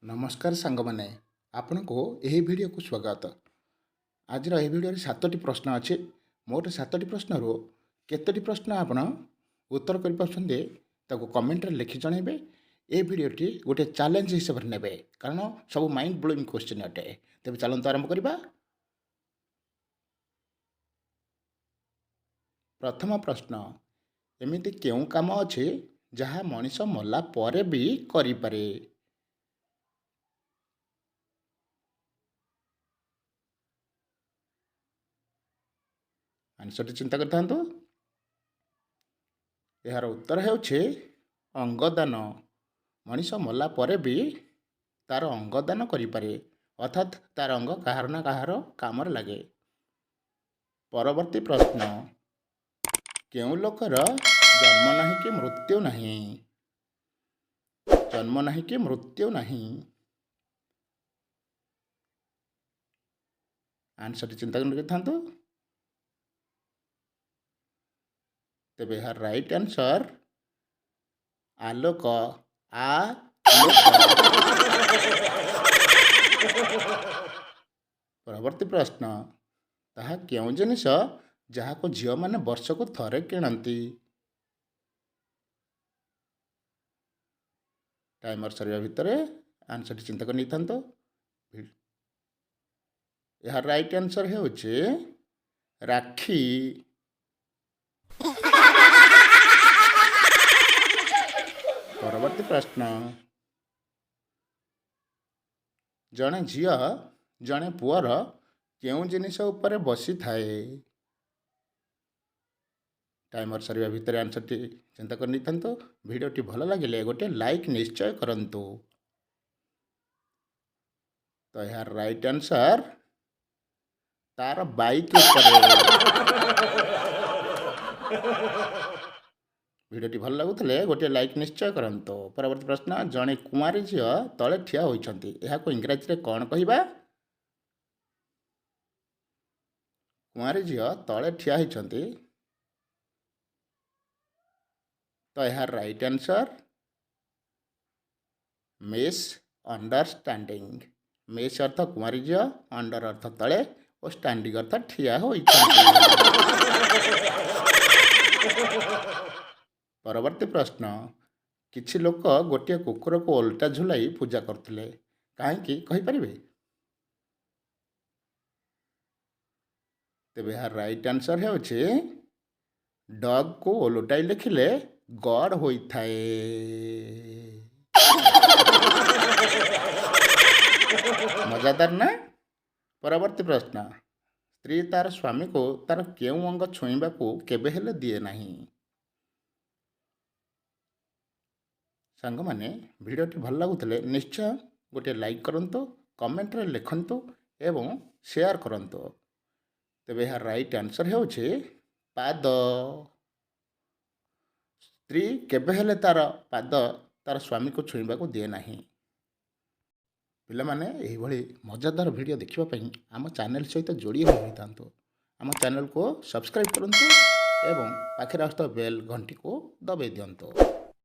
नमस्कार सांग मैंने आपण को यही वीडियो को स्वागत। आज यह वीडियो 7टी प्रश्न अच्छे मोट 7टी प्रश्न केतोटी प्रश्न आपण उत्तर कर कमेंट लिखि जनइबे। ये वीडियोटी गोटे चैलेंज हिसाब से नेबे कारण सब माइंड ब्लोइंग क्वेश्चन अटे। तेज चलते आरंभ करवा। प्रथम प्रश्न एमिति केउ काम अच्छे जहाँ मनीष मला परे भी करि पारे। आंसर चिंता करता। यार उत्तर है अंगदान। मनीष मला परे भी तार अंगदान करें अर्थात तार अंग कहार ना कहार काम लगे। परवर्ती प्रश्न केउ लोकर जन्म नहीं कि मृत्यु नहीं। जन्म नहीं कि मृत्यु नहीं। आंसर चिंता करता। तेबे यार राइट आंसर आलोक परवर्ती प्रश्न ताहा क्यों जिनिस जहाँ को झील मैंने वर्ष को थरे किणती। टाइमर सरिया भितर आंसर चिंता कर नहीं था। यार राइट आंसर है राखी। परवर्ती प्रश्न जड़े झी जड़े पुअर क्यों जिनिस उपरे बसी थाए। टाइमर सरिया भितर आंसर टी चिंता कर नहीं था। वीडियोटी भल लगे गोटे लाइक निश्चय करंतु। तो यार राइट आंसर तार बाइक वीडियोटी भल लगुले गोटे लाइक निश्चय करंतु। परवर्ती प्रश्न जड़े कुमारी झी तले ठिया होइछंती को इंग्राजी में कौन कहबा। कुमारी झी तले ठिया होइछंती तो यार right answer misunderstanding. Miss Earth कुमारी झी, अंडर अर्थ तले और स्टैंडिंग अर्थ ठिया होइछंती। परवर्ती प्रश्न किछि लोक गोटे कुकुर को ओल्टा झुलाई पूजा करते कहीं कहींपर। तेबे यार राइट आंसर है डॉग को ओलटाई लिखिले गॉड होता है। मजादार ना। परवर्ती प्रश्न स्त्री तार स्वामी को तार केउ अंग छुईबा को केबे हेले दिए नहीं। सांग माने वीडियोटी भल लगुले निश्चय गोटे लाइक करंतु, कमेंट रे लिखंतु एवं शेयर करंतु। तेबे यार राइट आंसर है पाद। स्त्री केबे हेले तार पाद तार स्वामी को छुईबा को दिए नहीं। पिला माने एही भली मजादार वीडियो देखिबा पई आम चैनल सहित जोड़ी रही थांतु। आम चैनल को सब्सक्राइब करंतु एवं पाखे आस्था बेल घंटी को दबाई दियंतु।